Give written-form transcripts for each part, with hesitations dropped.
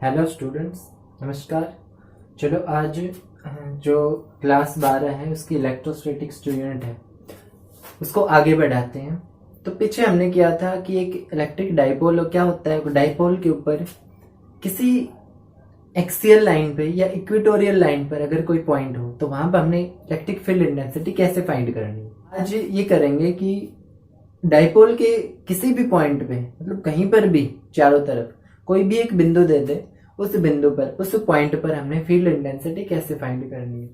Hello students, नमस्कार। चलो आज जो क्लास 12 है उसकी इलेक्ट्रोस्टैटिक्स जो यूनिट है उसको आगे बढ़ाते हैं। तो पीछे हमने किया था कि एक इलेक्ट्रिक डाइपोल क्या होता है, डाइपोल के ऊपर किसी एक्सियल लाइन पे या इक्वेटोरियल लाइन पर अगर कोई पॉइंट हो तो वहां पर हमने इलेक्ट्रिक फील्ड इंटेंसिटी कैसे फाइंड करनी है। आज ये करेंगे कि डाइपोल के किसी भी पॉइंट पे, मतलब कहीं पर भी चारों तरफ कोई भी एक बिंदु दे दे, उस बिंदु पर, उस पॉइंट पर हमने फील्ड इंटेंसिटी कैसे फाइंड करनी है।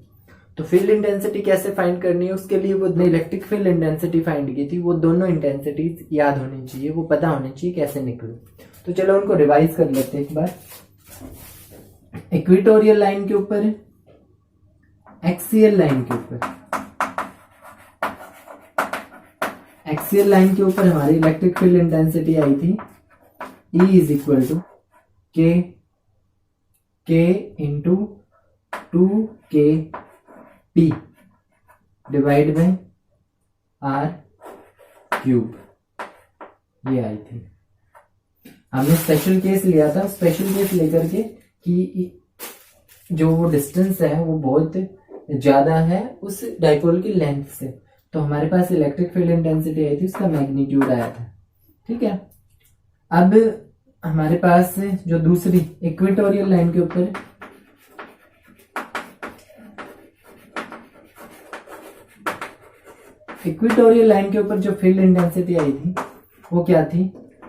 तो फील्ड इंटेंसिटी कैसे फाइंड करनी है, उसके लिए वो इलेक्ट्रिक फील्ड इंटेंसिटी फाइंड की थी, वो दोनों इंटेंसिटीज याद होनी चाहिए, वो पता होनी चाहिए कैसे निकले। तो चलो उनको रिवाइज कर लेते हैं एक बार। इक्वेटोरियल लाइन के ऊपर, एक्सियल लाइन के ऊपर, एक्सियल लाइन के ऊपर हमारी इलेक्ट्रिक फील्ड इंटेंसिटी आई थी E इज इक्वल टू के into 2kp divide by r cube, ये आई थी। हमने स्पेशल केस लिया था, स्पेशल केस लेकर के कि जो वो डिस्टेंस है वो बहुत ज्यादा है उस डाइपोल की लेंथ से, तो हमारे पास इलेक्ट्रिक फील्ड इंटेंसिटी आई थी, उसका मैग्नीट्यूड आया था। ठीक है, अब हमारे पास जो दूसरी इक्वेटोरियल लाइन के ऊपर जो फील्ड इंटेंसिटी आई थी वो क्या थी,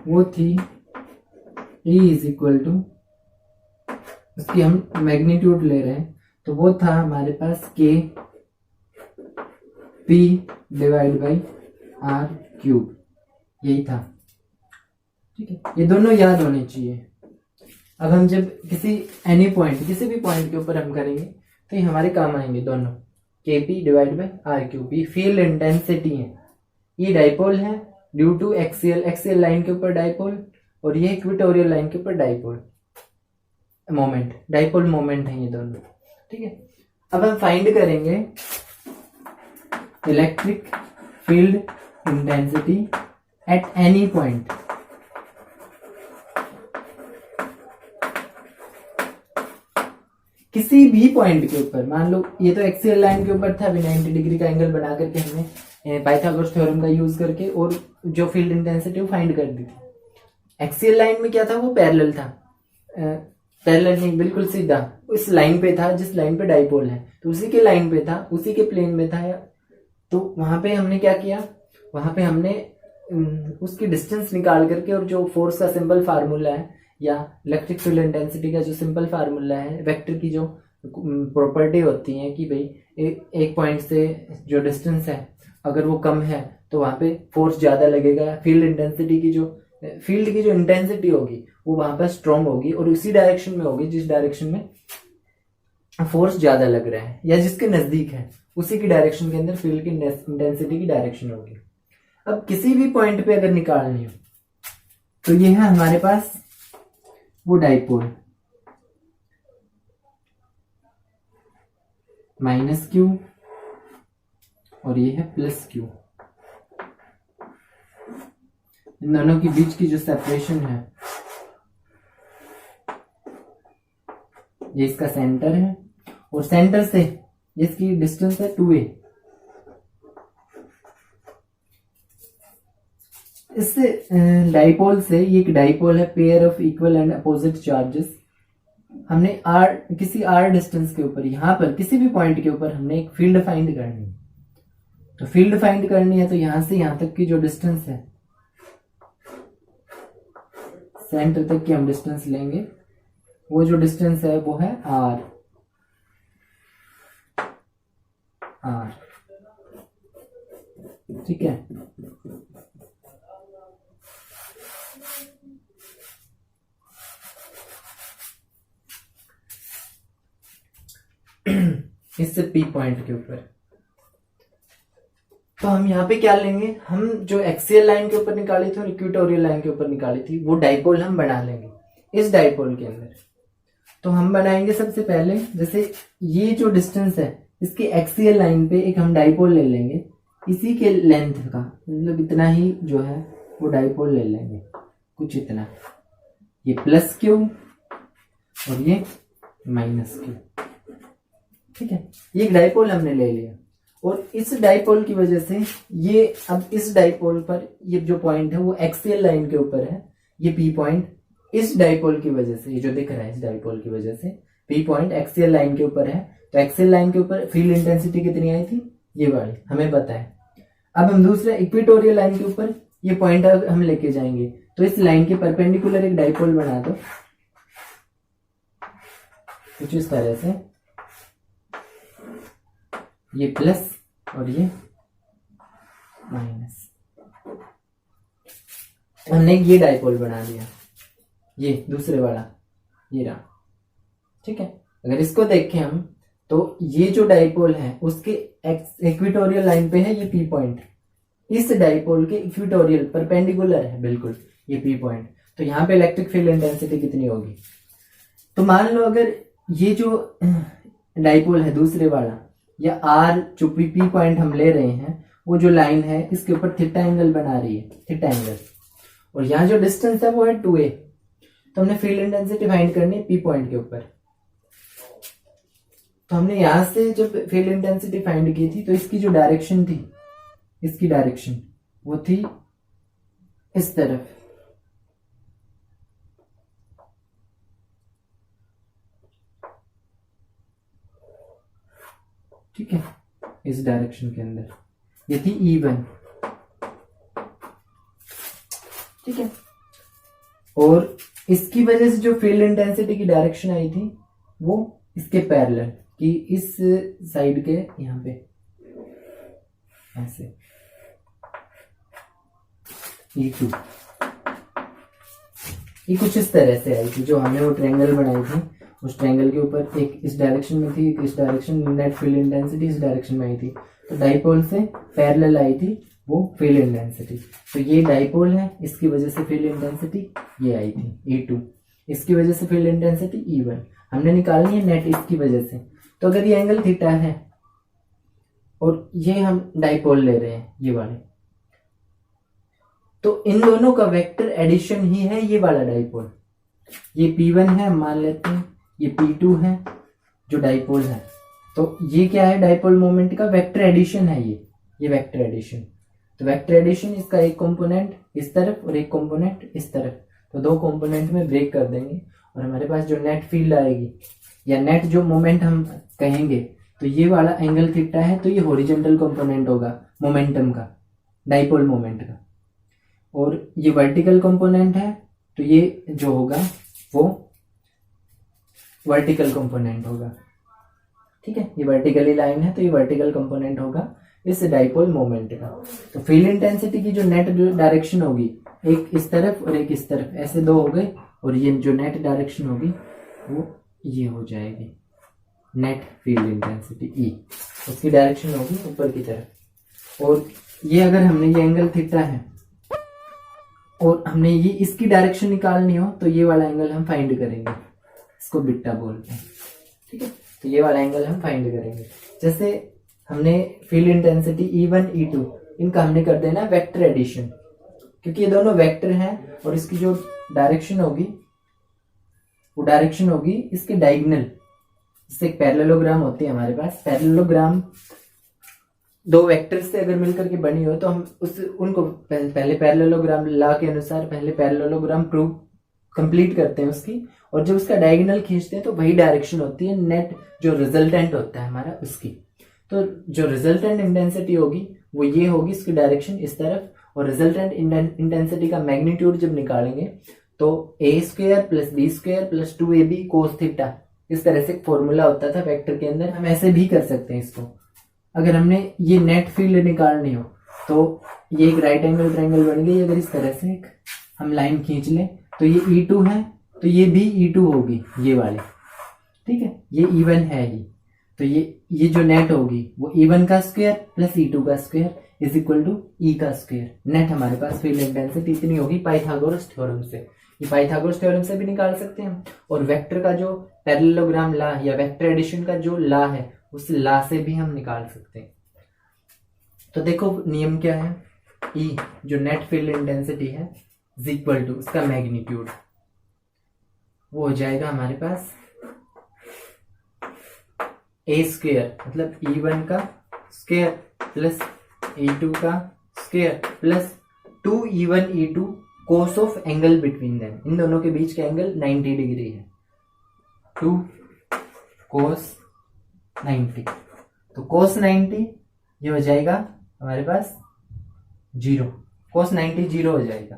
वो थी E इज इक्वल टू, उसकी हम मैग्नीट्यूड ले रहे हैं, तो वो था हमारे पास K P divide by R cube, यही था। ठीक है, ये दोनों याद होने चाहिए। अब हम जब किसी एनी पॉइंट, किसी भी पॉइंट के ऊपर हम करेंगे तो ये हमारे काम आएंगे दोनों, Kp divide by R cube. ये फील्ड इंटेंसिटी है, ये डाइपोल है ड्यू टू एक्सियल लाइन के ऊपर डाइपोल, और ये इक्वेटोरियल लाइन के ऊपर डाइपोल मोमेंट, डाइपोल मोमेंट है ये दोनों। ठीक है, अब हम फाइंड करेंगे electric field intensity at any point. किसी भी पॉइंट के ऊपर, मान लो ये तो एक्सियल लाइन के ऊपर था, अभी 90 डिग्री का एंगल बना करके हमने पाइथागोरस थ्योरम का यूज करके और जो फील्ड इंटेंसिटी वो फाइंड कर दी थी। एक्सियल लाइन में क्या था, वो पैरेलल था, पैरेलल नहीं, बिल्कुल सीधा उस लाइन पे था जिस लाइन पे डाइपोल है, तो उसी के लाइन पे था, उसी के प्लेन में था। तो वहां पे हमने क्या किया, वहां पे हमने उसकी डिस्टेंस निकाल करके, और जो फोर्स का सिंपल फार्मूला है या इलेक्ट्रिक फील्ड इंटेंसिटी का जो सिंपल फार्मूला है, वेक्टर की जो प्रॉपर्टी होती है कि भाई एक पॉइंट से जो डिस्टेंस है अगर वो कम है तो वहां पे फोर्स ज्यादा लगेगा, फील्ड इंटेंसिटी की जो फील्ड की जो इंटेंसिटी होगी वो वहां पर स्ट्रॉन्ग होगी और उसी डायरेक्शन में होगी जिस डायरेक्शन में फोर्स ज्यादा लग रहा है या जिसके नजदीक है, उसी की डायरेक्शन के अंदर फील्ड की इंटेंसिटी की डायरेक्शन होगी। अब किसी भी पॉइंट पे अगर निकालनी हो तो ये है हमारे पास वो डाइपोल, माइनस क्यू और ये है प्लस क्यू। इन दोनों के बीच की जो सेपरेशन है, ये इसका सेंटर है और सेंटर से इसकी डिस्टेंस है 2a। इससे डाइपोल से, ये एक डाइपोल है, pair of equal and opposite charges, हमने किसी r डिस्टेंस के ऊपर, यहां पर किसी भी पॉइंट के ऊपर हमने एक फील्ड फाइंड करनी है। तो फील्ड फाइंड करनी है तो यहां से यहां तक की जो डिस्टेंस है, सेंटर तक की हम डिस्टेंस लेंगे, वो जो डिस्टेंस है वो है r। ठीक है, इससे P पॉइंट के ऊपर। तो हम यहाँ पे क्या लेंगे, हम जो एक्सियल लाइन के ऊपर निकाली थी और इक्वेटोरियल लाइन के ऊपर निकाली थी वो डाइपोल हम बना लेंगे इस डाइपोल के अंदर। तो हम बनाएंगे सबसे पहले, जैसे ये जो डिस्टेंस है इसकी एक्सियल लाइन पे एक हम डाइपोल ले लेंगे, इसी के लेंथ का, मतलब इतना ही जो है वो डाइपोल ले लेंगे, कुछ इतना, ये प्लस क्यू और ये -q। ठीक है, ये एक डाइपोल हमने ले लिया और इस डाइपोल की वजह से ये अब इस डाइपोल पर ये जो पॉइंट है वो एक्सियल लाइन के ऊपर है। ये P पॉइंट इस डाइपोल की वजह से, ये जो दिख रहा है इस डाइपोल की वजह से P पॉइंट एक्सियल लाइन के ऊपर है। तो एक्सियल लाइन के ऊपर फील्ड इंटेंसिटी कितनी आई थी, ये वाली हमें पता है। अब हम दूसरे इक्वेटोरियल लाइन के ऊपर ये पॉइंट हम लेके जाएंगे, तो इस लाइन के परपेंडिकुलर एक डाइपोल बना दो कुछ इस तरह से, ये प्लस और ये माइनस। हमने ये डाइपोल बना दिया, ये दूसरे वाला ये रहा। ठीक है, अगर इसको देखें हम तो ये जो डाइपोल है उसके इक्वेटोरियल लाइन पे है ये P पॉइंट, इस डाइपोल के इक्वेटोरियल परपेंडिकुलर है बिल्कुल ये P पॉइंट। तो यहाँ पे इलेक्ट्रिक फील्ड इंटेंसिटी कितनी होगी, तो मान लो अगर ये जो डाइपोल है दूसरे वाला या R जो P पॉइंट हम ले रहे हैं वो जो लाइन है इसके ऊपर थीटा एंगल बना रही है, थीटा एंगल, और यहाँ जो डिस्टेंस है वो है 2a। तो हमने फील्ड इंटेंसिटी फाइंड करनी है P पॉइंट के ऊपर। तो हमने यहां से जब फील्ड इंटेंसिटी फाइंड की थी तो इसकी जो डायरेक्शन थी, इसकी डायरेक्शन वो थी इस तरफ। ठीक है, इस डायरेक्शन के अंदर ये थी E1। ठीक है, और इसकी वजह से जो फील्ड इंटेंसिटी की डायरेक्शन आई थी वो इसके पैरेलल कि इस साइड के यहाँ पे ऐसे E2 ये कुछ इस तरह से आई थी। जो हमने वो ट्रायंगल बनाई थी उस ट्रायंगल के ऊपर एक इस डायरेक्शन में थी, एक इस डायरेक्शन में, नेट फील्ड इंटेंसिटी इस डायरेक्शन में आई थी। तो डाइपोल से पैरेलल आई थी वो फील्ड इंटेंसिटी। तो ये डाइपोल है, इसकी वजह से फील्ड इंटेंसिटी ये आई थी E2, इसकी वजह से फील्ड इंटेंसिटी E1 हमने निकालनी है नेट इसकी वजह से। तो अगर ये एंगल थीटा है और ये हम डाइपोल ले रहे हैं ये वाले, तो इन दोनों का वेक्टर एडिशन ही है ये वाला डाइपोल। ये P1 है मान लेते हैं, ये P2 है जो डाइपोल है। तो ये क्या है, डाइपोल मोमेंट का वेक्टर एडिशन है ये वेक्टर एडिशन। तो वेक्टर एडिशन इसका एक कंपोनेंट इस तरफ और एक कंपोनेंट इस तरफ, तो दो कंपोनेंट में ब्रेक कर देंगे और हमारे पास जो नेट फील्ड आएगी या नेट जो मोमेंट हम कहेंगे, तो ये वाला एंगल थीटा है तो ये हॉरिजॉन्टल कंपोनेंट होगा मोमेंटम का, डाइपोल मोमेंट का। और ये वर्टिकल कंपोनेंट है तो ये जो होगा वो वर्टिकल कंपोनेंट होगा। ठीक है, ये वर्टिकली लाइन है तो ये वर्टिकल कंपोनेंट होगा इस डाइपोल मोमेंट का। तो फील्ड इंटेंसिटी की जो नेट डायरेक्शन होगी एक इस तरफ और एक इस तरफ, ऐसे दो हो गए, और ये जो नेट डायरेक्शन होगी वो ये हो जाएगी नेट फील्ड इंटेंसिटी E, उसकी डायरेक्शन होगी ऊपर की तरफ। और ये अगर हमने ये एंगल थीटा है और हमने ये इसकी डायरेक्शन निकालनी हो तो ये वाला एंगल हम फाइंड करेंगे, इसको बीटा बोलते हैं। ठीक है, तो ये वाला एंगल हम फाइंड करेंगे। जैसे हमने फील्ड इंटेंसिटी E1 E2 इनका हमने कर देना वेक्टर एडिशन, क्योंकि ये दोनों वेक्टर हैं और इसकी जो डायरेक्शन होगी वो डायरेक्शन होगी इसके डायगोनल। इससे एक पैरेललोग्राम होती है हमारे पास, पैरेललोग्राम दो वेक्टर्स से अगर मिलकर के बनी हो तो हम उनको पहले पैरेललोग्राम लॉ के अनुसार पहले पैरेललोग्राम प्रूव कंप्लीट करते हैं उसकी, और जब उसका डायगोनल खींचते हैं तो वही डायरेक्शन होती है नेट जो रिजल्टेंट होता है हमारा उसकी। तो जो रिजल्टेंट इंटेंसिटी होगी वो ये होगी, इसकी डायरेक्शन इस तरफ, और रिजल्टेंट इंटेंसिटी का मैग्नीट्यूड जब निकालेंगे तो a² + b² + 2ab cos theta, इस तरह से एक फॉर्मूला होता था वेक्टर के अंदर। हम ऐसे भी कर सकते हैं इसको। अगर हमने ये नेट फील्ड निकालनी हो तो ये एक राइट एंगल ट्रायंगल बन गई। अगर इस तरह से एक हम लाइन खींच लें तो ये E2 है तो ये भी E2 होगी ये वाली। ठीक है, ये E1 है ही, तो ये जो नेट होगी वो E1 का स्क्वायर प्लस E2 का square is equal to E का स्क्वायर। नेट हमारे पास फील्ड इंटेंसिटी इतनी होगी पाइथागोरस थ्योरम से। ये पाइथागोरस थ्योरम से भी निकाल सकते हैं, और वेक्टर का जो पैरेललोग्राम लॉ या वेक्टर एडिशन का जो लॉ है उस लॉ से भी हम निकाल सकते हैं। तो देखो नियम क्या है, E जो नेट फील्ड इंटेंसिटी है इज इक्वल टू उसका मैग्नीट्यूड, वो हो जाएगा हमारे पास ए स्क्वेयर, मतलब E1 का स्क्वेयर प्लस E2 का square plus 2E1 E2 cos of angle between them, इन दोनों के बीच का एंगल 90 डिग्री है, 2 कोस 90। तो कोस 90 ये हो जाएगा हमारे पास 0, कोस 90 0 हो जाएगा।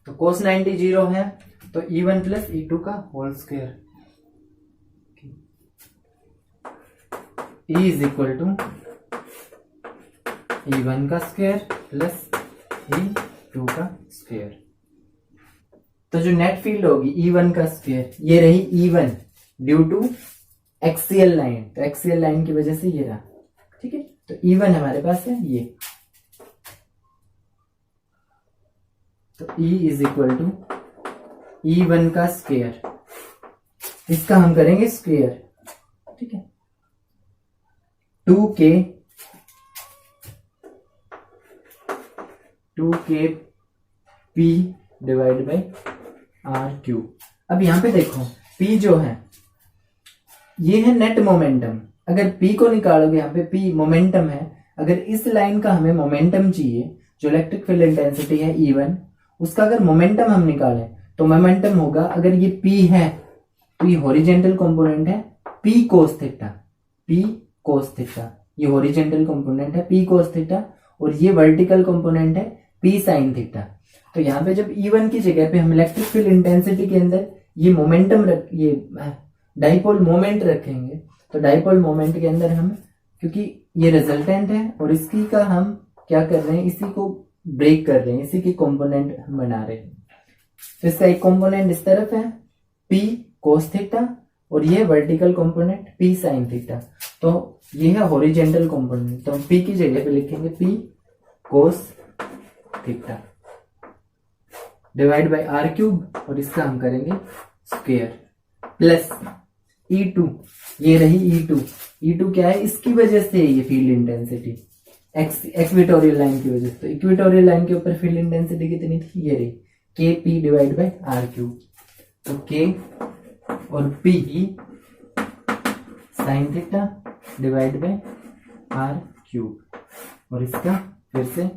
तो कोस 90 0 है, तो E1 प्लस E2 का whole square E is equal to E1 का स्क्वायर प्लस E2 का स्क्वायर। तो जो नेट फील्ड होगी E1 का स्क्वायर, ये रही E1 due to axial line, तो एक्सियल लाइन की वजह से ये रहा, ठीक है। तो E1 हमारे पास है ये, तो E is equal to E1 का स्क्वायर, इसका हम करेंगे स्क्वायर, ठीक है, 2k P divide by R3। अब यहां पे देखो P जो है ये है नेट मोमेंटम, अगर P को निकालोगे, यहाँ पे P मोमेंटम है, अगर इस लाइन का हमें मोमेंटम चाहिए, जो इलेक्ट्रिक फील्ड इंटेंसिटी है E1, उसका अगर मोमेंटम हम निकालें तो मोमेंटम होगा, अगर ये P है तो ये हॉरिजेंटल कंपोनेंट है P cos theta, P cos theta, ये हॉरिजेंटल कंपोनेंट है P cos थीटा, और ये वर्टिकल कंपोनेंट है P sin थीटा। तो यहाँ पे जब E1 की जगह पे हम इलेक्ट्रिक फील्ड इंटेंसिटी के अंदर ये मोमेंटम ये डाइपोल मोमेंट रखेंगे, तो डाइपोल मोमेंट के अंदर हम, क्योंकि ये रिजल्टेंट है और इसकी का हम क्या कर रहे हैं, इसी को ब्रेक कर रहे हैं, इसी की कंपोनेंट हम बना रहे हैं। तो इसका एक कंपोनेंट इस तरफ है P cos थीटा, और ये vertical component P sin theta, तो ये है हॉरिजेंटल कंपोनेंट, तो हम P की जगह पे लिखेंगे P cos theta divide by R3, और इसका हम करेंगे स्क्वायर प्लस E2, ये रही E2, E2 क्या है, इसकी वजह से ये फील्ड इंटेंसिटी इक्वेटोरियल लाइन की वजह से, तो इक्वेटोरियल लाइन के ऊपर फील्ड इंटेंसिटी कितनी थी, ये रही KP डिवाइड बाई R3, तो K और P sine theta divide by R3, और इसका फिर से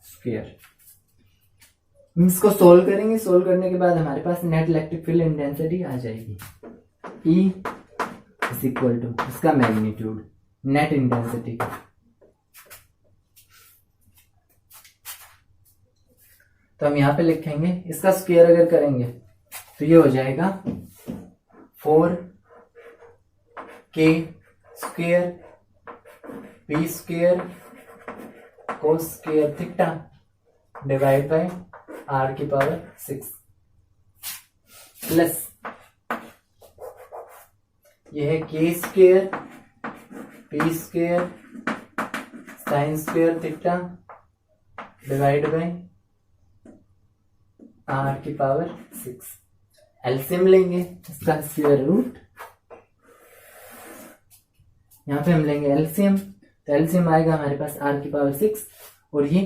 स्क्वायर। इसको सोल्व करेंगे, सोल्व करने के बाद हमारे पास नेट इलेक्ट्रिक फील्ड इंटेंसिटी आ जाएगी, E इज इक्वल टू इसका मैग्नीट्यूड नेट इंटेंसिटी का। तो हम यहां पे लिखेंगे, इसका स्क्वायर अगर करेंगे तो ये हो जाएगा 4k square P square cos square theta divide by R की पावर 6 प्लस यह है K square P square sine square theta divide by R की पावर 6। एलसीएम लेंगे इसका स्क्वायर रूट, यहां पे हम लेंगे एलसीएम, तो एलसीएम आएगा हमारे पास R की पावर 6, और ये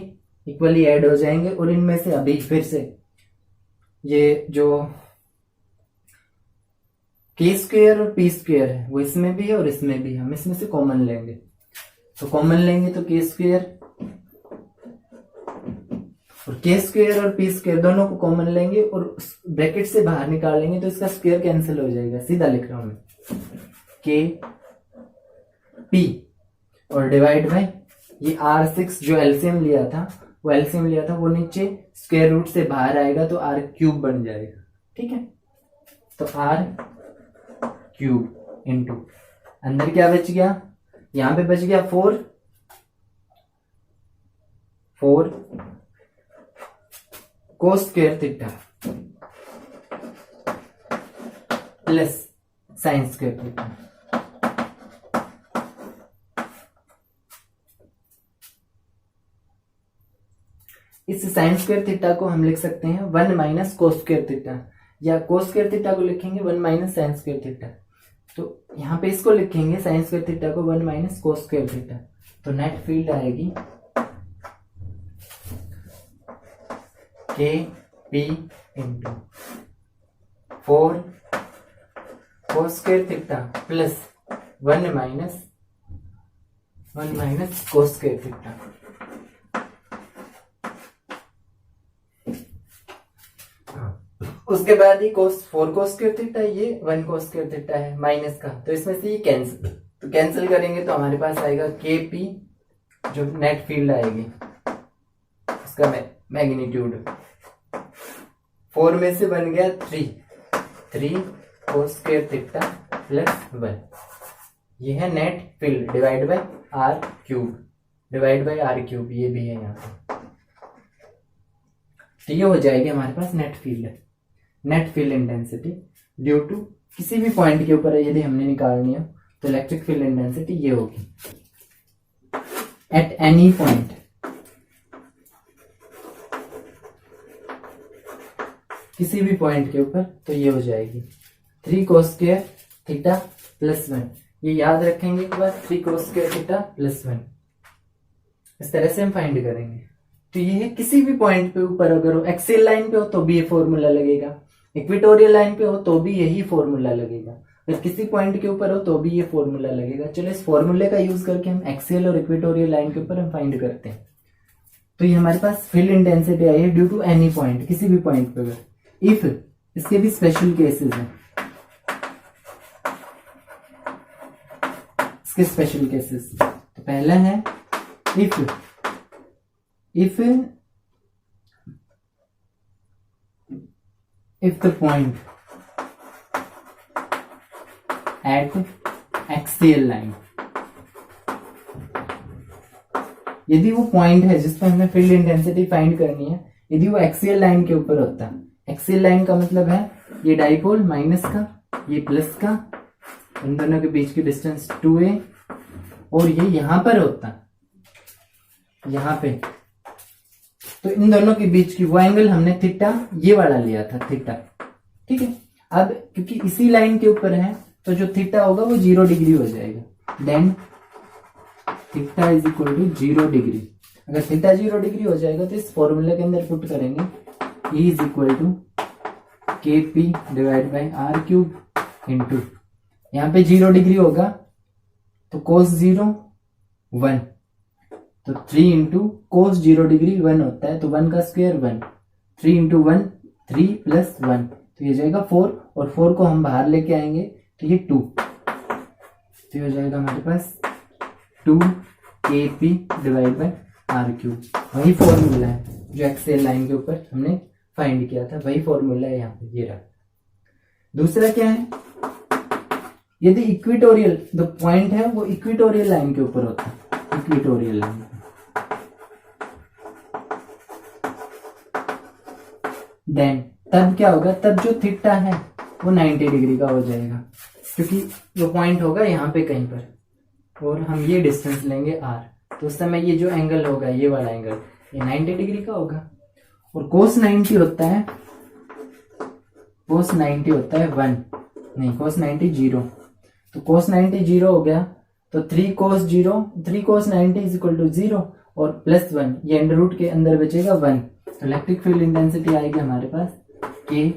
इक्वली ऐड हो जाएंगे, और इनमें से अभी फिर से ये जो K स्क्वायर और P स्क्वायर है वो इसमें भी है और इसमें भी है, हम इसमें से कॉमन लेंगे, तो कॉमन लेंगे तो K स्क्वायर और K स्क्वायर और P स्क्वायर दोनों को कॉमन लेंगे और ब्रैकेट से बाहर निकालेंगे, तो इसका स्क्वायर कैंसिल हो जाएगा, सीधा लिख रहा हूं मैं K P और डिवाइड बाय ये R6 जो एलसीएम लिया था, वो एलसीएम लिया था वो नीचे स्क्वायर रूट से बाहर आएगा तो R क्यूब बन जाएगा, ठीक है। तो R क्यूब इंटू अंदर क्या बच गया, यहां पे बच गया 4 cos square theta plus sine square theta. इस साइन स्क्वायर थीटा को हम लिख सकते हैं 1 माइनस कोस स्क्वायर थीटा, या कोस स्क्वायर थीटा को लिखेंगे 1 माइनस साइन स्क्वायर थीटा, तो यहां पे इसको लिखेंगे साइन स्क्वायर थीटा को 1 माइनस कोस स्क्वायर थीटा, तो नेट फील्ड आएगी K P into 4 cos square theta plus 1 minus cos square theta. उसके बाद ही फोर कोस स्क्वायर थीटा, ये 1 कोस स्क्वायर थीटा है माइनस का, तो इसमें से ये कैंसिल, तो कैंसिल करेंगे तो हमारे पास आएगा के पी, जो नेट फील्ड आएगी उसका मैग्नीट्यूड 4 में से बन गया 3 कोस स्क्वायर थीटा प्लस 1। ये है net field divide by R cube, ये भी है यहाँ पे। तो ये हो जाएगी हमारे पास net field intensity due to किसी भी पॉइंट के ऊपर यदि हमने निकालनी है तो इलेक्ट्रिक फील्ड इंटेंसिटी ये होगी एट एनी पॉइंट, किसी भी पॉइंट के ऊपर, तो ये हो जाएगी 3 कोस स्क्वायर थीटा प्लस 1। ये याद रखेंगे एक बार, 3 कोस स्क्वायर थीटा प्लस 1, इस तरह से हम फाइंड करेंगे। तो ये है किसी भी पॉइंट पे ऊपर, अगर वो एक्सियल लाइन पे हो तो भी ये फॉर्मूला लगेगा, इक्वेटोरियल लाइन पे हो तो भी यही फॉर्मूला लगेगा, अगर किसी पॉइंट के ऊपर हो तो भी ये फॉर्मूला लगेगा। चलो इस फॉर्मूले का यूज करके हम एक्सियल और इक्वेटोरियल लाइन के ऊपर हम फाइंड करते हैं। तो ये हमारे पास फील्ड इंटेंसिटी आई है ड्यू टू एनी पॉइंट, किसी भी पॉइंट पे। इफ, इसके भी स्पेशल केसेस हैं, इसके स्पेशल केसेस। तो पहला है if the point at axial line, यदि वो पॉइंट है जिस पर हमें फील्ड इंटेंसिटी फाइंड करनी है, यदि वो एक्सियल लाइन के ऊपर होता है। एक्सियल लाइन का मतलब है ये डाइपोल माइनस का, ये प्लस का, इन दोनों के बीच की डिस्टेंस 2a, और ये यहां पर होता, यहां पे, तो इन दोनों के बीच की वो एंगल हमने थीटा ये वाला लिया था, थीटा। ठीक है, अब क्योंकि इसी लाइन के ऊपर है तो जो थीटा होगा वो 0 डिग्री हो जाएगा। Then theta is equal to 0 degree. अगर थीटा 0 डिग्री हो जाएगा तो इस फॉर्मूले के अंदर पुट करेंगे E is equal to K P divide by R cube into, यहाँ पे 0 डिग्री होगा तो कोस 0 1, तो 3 इंटू कोस 0 डिग्री 1 होता है, तो 1 का स्क्वायर 1, 3 इंटू 1 3 प्लस 1, तो ये जाएगा 4, और 4 को हम बाहर लेके आएंगे तो ये 2, तो ये हो जाएगा हमारे पास 2 K P divide by R cube. वही फॉर्मूला है जो एक्सियल लाइन के ऊपर हमने फाइंड किया था, वही फॉर्मूला है यहाँ पे, ये रहा। दूसरा क्या है, यदि इक्वेटोरियल जो पॉइंट है वो इक्वेटोरियल लाइन के ऊपर होता है, इक्वेटोरियल लाइन, देन तब क्या होगा, तब जो थीटा है वो 90 डिग्री का हो जाएगा, क्योंकि वो पॉइंट होगा यहाँ पे कहीं पर, और हम ये डिस्टेंस लेंगे r, तो उस समय ये जो एंगल होगा, ये वाला एंगल, ये 90 डिग्री का होगा। और कोस 90 होता है, कोस 90 होता है 1, नहीं कोस 90 0, तो कोस 90 0 हो गया, तो 3 कोस 90 इज इक्वल टू 0, और प्लस 1, ये अंडर रूट के अंदर बचेगा 1, तो इलेक्ट्रिक फील्ड इंटेंसिटी आएगी हमारे पास K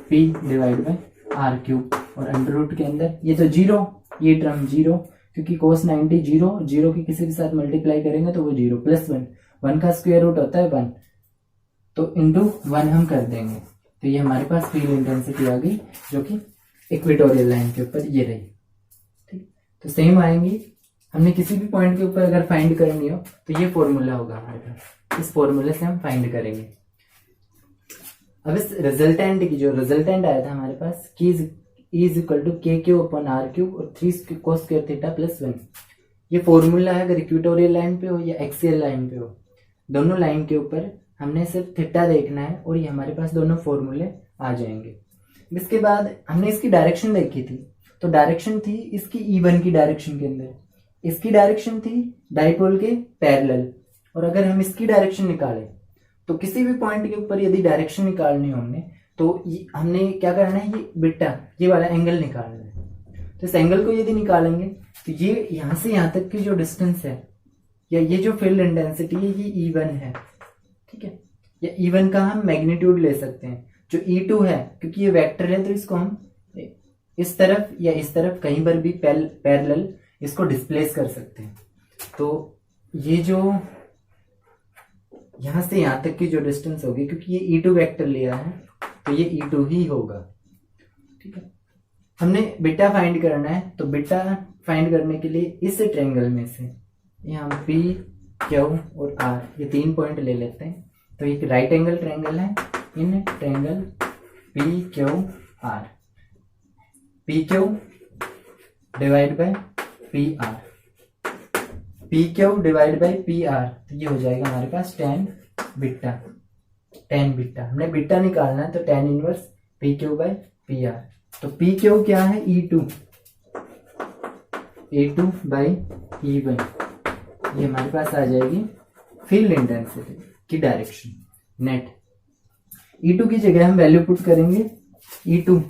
P divide by R cube, और अंडर रूट के अंदर ये तो 0, ये टर्म 0, क्योंकि कोस 90 0 की किसी के साथ मल्टीप्लाई करेंगे तो वो 0, प्लस 1 का स्क्वायर रूट होता है 1, तो इंटू 1 हम कर देंगे, तो ये हमारे पास फील्ड इंटेंसिटी आ गई जो कि इक्वेटोरियल लाइन के ऊपर ये रही। ठीक, तो सेम आएंगी, हमने किसी भी पॉइंट के ऊपर अगर फाइंड करनी हो तो ये फॉर्मूला होगा हमारे पास, इस फॉर्मूले से हम फाइंड करेंगे। अब इस रिजल्टेंट की, जो रिजल्टेंट आया था हमारे पास की इज इक्वल टू के क्यू अपॉन आर क्यूब और 3 कोस स्क्वायर थीटा प्लस 1, ये फॉर्मूला है अगर इक्वेटोरियल लाइन पे हो या एक्सियल लाइन पे हो, दोनों लाइन के ऊपर हमने सिर्फ थीटा देखना है और ये हमारे पास दोनों फॉर्मूले आ जाएंगे। इसके बाद हमने इसकी डायरेक्शन देखी थी, तो डायरेक्शन थी इसकी E1 की डायरेक्शन के अंदर, इसकी डायरेक्शन थी डाइपोल के पैरेलल, और अगर हम इसकी डायरेक्शन निकालें तो किसी भी पॉइंट के ऊपर यदि डायरेक्शन निकालनी हो हमने, तो हमने क्या करना है, ये बीटा, ये वाला एंगल निकालना है। तो इस एंगल को यदि निकालेंगे तो ये यहाँ से यहाँ तक की जो डिस्टेंस है, या ये जो फील्ड इंटेंसिटी है, ये E1 है। ठीक है, या E1 का हम मैग्नीट्यूड ले सकते हैं, जो E2 है, क्योंकि ये वेक्टर है तो इसको हम इस तरफ या इस तरफ कहीं पर भी पैरेलल इसको डिस्प्लेस कर सकते हैं। तो ये जो यहां से यहां तक की जो डिस्टेंस होगी, क्योंकि ये E2 वेक्टर लिया है तो ये E2 ही होगा। ठीक है, हमने बीटा फाइंड करना है, तो बीटा फाइंड करने के लिए इस ट्रायंगल में से यहाँ P, Q और R ये 3 पॉइंट ले लेते हैं। तो एक राइट एंगल ट्रायंगल है, in triangle PQR, PQ divide by PR, PQ divide by PR, तो ये हो जाएगा हमारे पास tan बीटा। tan बीटा हमने बीटा निकालना है, तो tan inverse PQ by PR। तो PQ क्या है, E2, A2 बाई E1, ये हमारे पास आ जाएगी फील्ड इंटेंसिटी की डायरेक्शन नेट। E2 की जगह हम वैल्यू पुट करेंगे। E2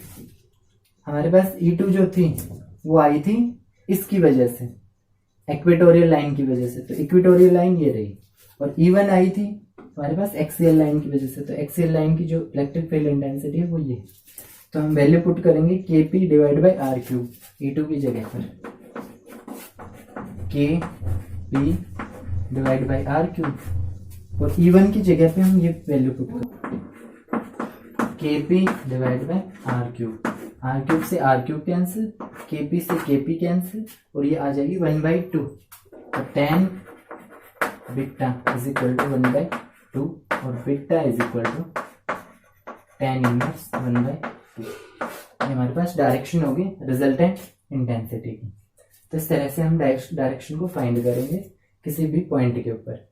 हमारे पास E2 जो थी वो आई थी इसकी वजह से, इक्वेटोरियल लाइन की वजह से, तो इक्वेटोरियल लाइन ये रही। और E1 आई थी हमारे पास एक्सियल लाइन की वजह से, तो एक्सियल लाइन की जो इलेक्ट्रिक फील्ड इंटेंसिटी है वो ये। तो हम वैल्यू पुट करेंगे KP divide by R cube E2 की जगह पर, KP divide by R cube, और E1 की जगह पे हम ये वैल्यू पुट करेंगे KP divide by R cube. R cube से R क्यूब कैंसिल, KP से KP कैंसिल, और ये आ जाएगी 1/2। तो tan beta is equal to 1/2 और beta is equal to tan inverse 1/2। ये हमारे पास डायरेक्शन होगी रिजल्टेंट इंटेंसिटी की। तो इस तरह से हम डायरेक्शन को फाइंड करेंगे किसी भी पॉइंट के ऊपर।